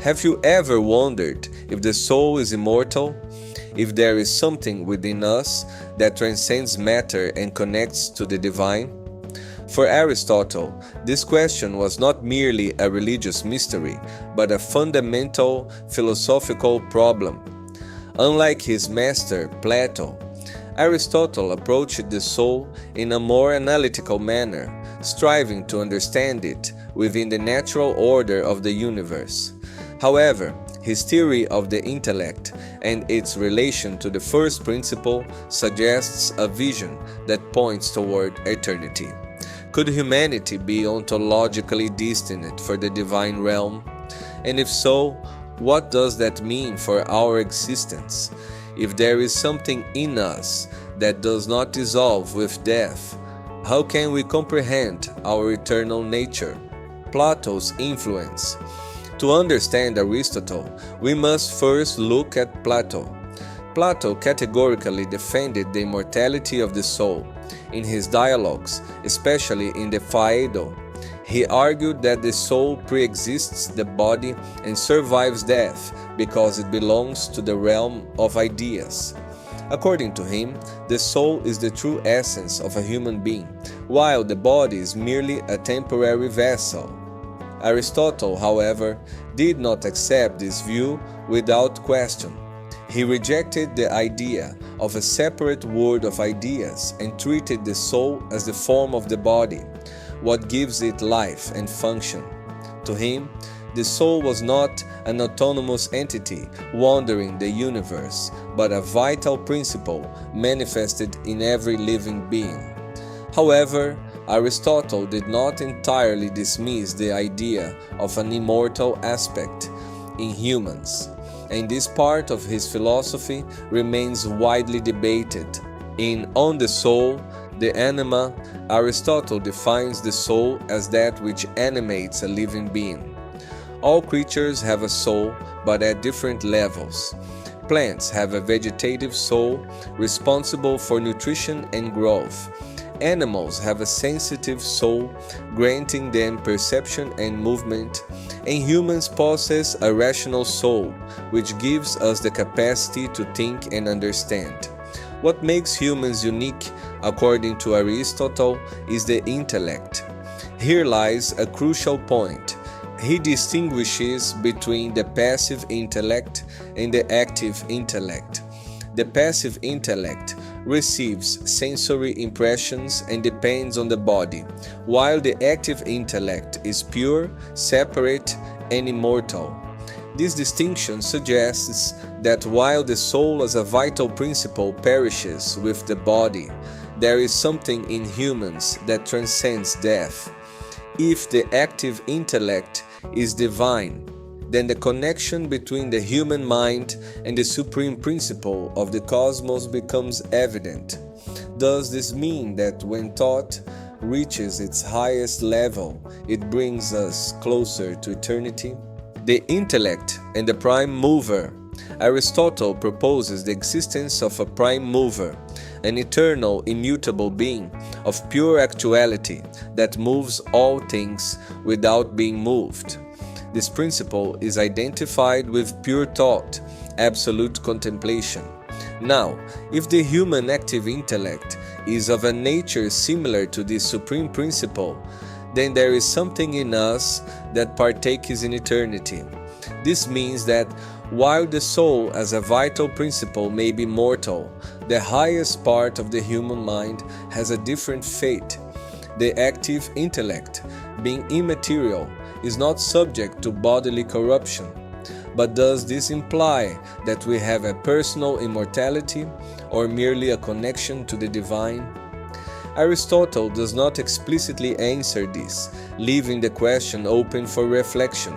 Have you ever wondered if the soul is immortal? If there is something within us that transcends matter and connects to the divine? For Aristotle, this question was not merely a religious mystery, but a fundamental philosophical problem. Unlike his master, Plato, Aristotle approached the soul in a more analytical manner, striving to understand it within the natural order of the universe. However, his theory of the intellect and its relation to the first principle suggests a vision that points toward eternity. Could humanity be ontologically destined for the divine realm? And if so, what does that mean for our existence? If there is something in us that does not dissolve with death, how can we comprehend our eternal nature? Plato's influence. To understand Aristotle, we must first look at Plato. Plato categorically defended the immortality of the soul. In his dialogues, especially in the Phaedo, he argued that the soul pre-exists the body and survives death because it belongs to the realm of ideas. According to him, the soul is the true essence of a human being, while the body is merely a temporary vessel. Aristotle, however, did not accept this view without question. He rejected the idea of a separate world of ideas and treated the soul as the form of the body, what gives it life and function. To him, the soul was not an autonomous entity wandering the universe, but a vital principle manifested in every living being. However, Aristotle did not entirely dismiss the idea of an immortal aspect in humans, and this part of his philosophy remains widely debated. In On the Soul, the Anima, Aristotle defines the soul as that which animates a living being. All creatures have a soul, but at different levels. Plants have a vegetative soul responsible for nutrition and growth. Animals have a sensitive soul, granting them perception and movement, and humans possess a rational soul, which gives us the capacity to think and understand. What makes humans unique, according to Aristotle, is the intellect. Here lies a crucial point. He distinguishes between the passive intellect and the active intellect. The passive intellect receives sensory impressions and depends on the body, while the active intellect is pure, separate, and immortal. This distinction suggests that while the soul as a vital principle perishes with the body, there is something in humans that transcends death. If the active intellect is divine, then the connection between the human mind and the supreme principle of the cosmos becomes evident. Does this mean that when thought reaches its highest level, it brings us closer to eternity? The intellect and the prime mover. Aristotle proposes the existence of a prime mover, an eternal, immutable being of pure actuality that moves all things without being moved. This principle is identified with pure thought, absolute contemplation. Now, if the human active intellect is of a nature similar to this supreme principle, then there is something in us that partakes in eternity. This means that while the soul as a vital principle may be mortal, the highest part of the human mind has a different fate. The active intellect, being immaterial, is not subject to bodily corruption. But does this imply that we have a personal immortality or merely a connection to the divine? Aristotle does not explicitly answer this, leaving the question open for reflection.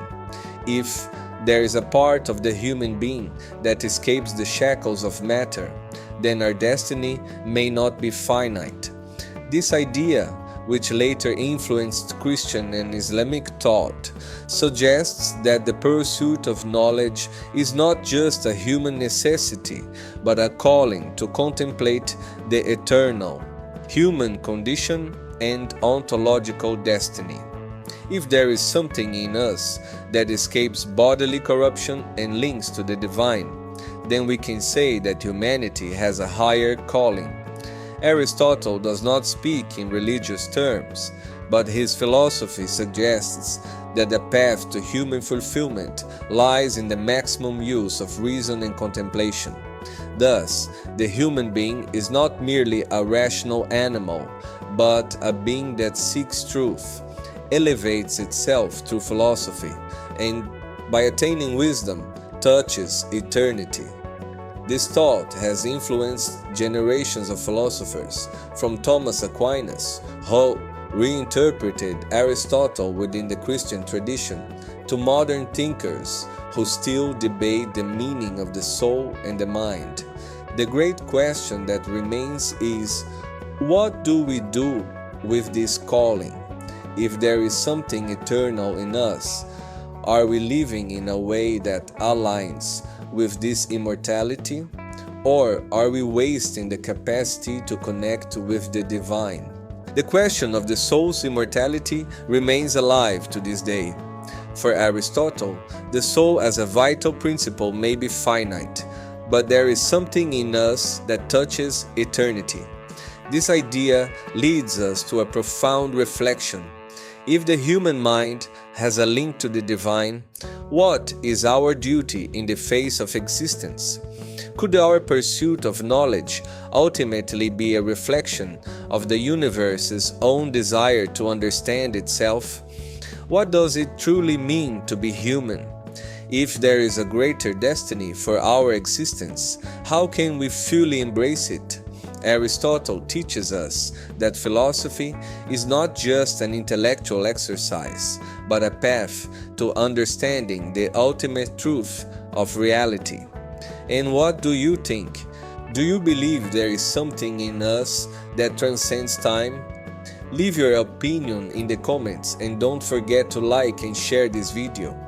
If there is a part of the human being that escapes the shackles of matter, then our destiny may not be finite. This idea, which later influenced Christian and Islamic thought, suggests that the pursuit of knowledge is not just a human necessity, but a calling to contemplate the eternal, human condition and ontological destiny. If there is something in us that escapes bodily corruption and links to the divine, then we can say that humanity has a higher calling. Aristotle does not speak in religious terms, but his philosophy suggests that the path to human fulfillment lies in the maximum use of reason and contemplation. Thus, the human being is not merely a rational animal, but a being that seeks truth, elevates itself through philosophy, and by attaining wisdom, touches eternity. This thought has influenced generations of philosophers, from Thomas Aquinas, who reinterpreted Aristotle within the Christian tradition, to modern thinkers who still debate the meaning of the soul and the mind. The great question that remains is, what do we do with this calling? If there is something eternal in us, are we living in a way that aligns with this immortality? Or are we wasting the capacity to connect with the divine? The question of the soul's immortality remains alive to this day. For Aristotle, the soul as a vital principle may be finite, but there is something in us that touches eternity. This idea leads us to a profound reflection. If the human mind has a link to the divine, what is our duty in the face of existence? Could our pursuit of knowledge ultimately be a reflection of the universe's own desire to understand itself? What does it truly mean to be human? If there is a greater destiny for our existence, how can we fully embrace it? Aristotle teaches us that philosophy is not just an intellectual exercise, but a path to understanding the ultimate truth of reality. And what do you think? Do you believe there is something in us that transcends time? Leave your opinion in the comments and don't forget to like and share this video.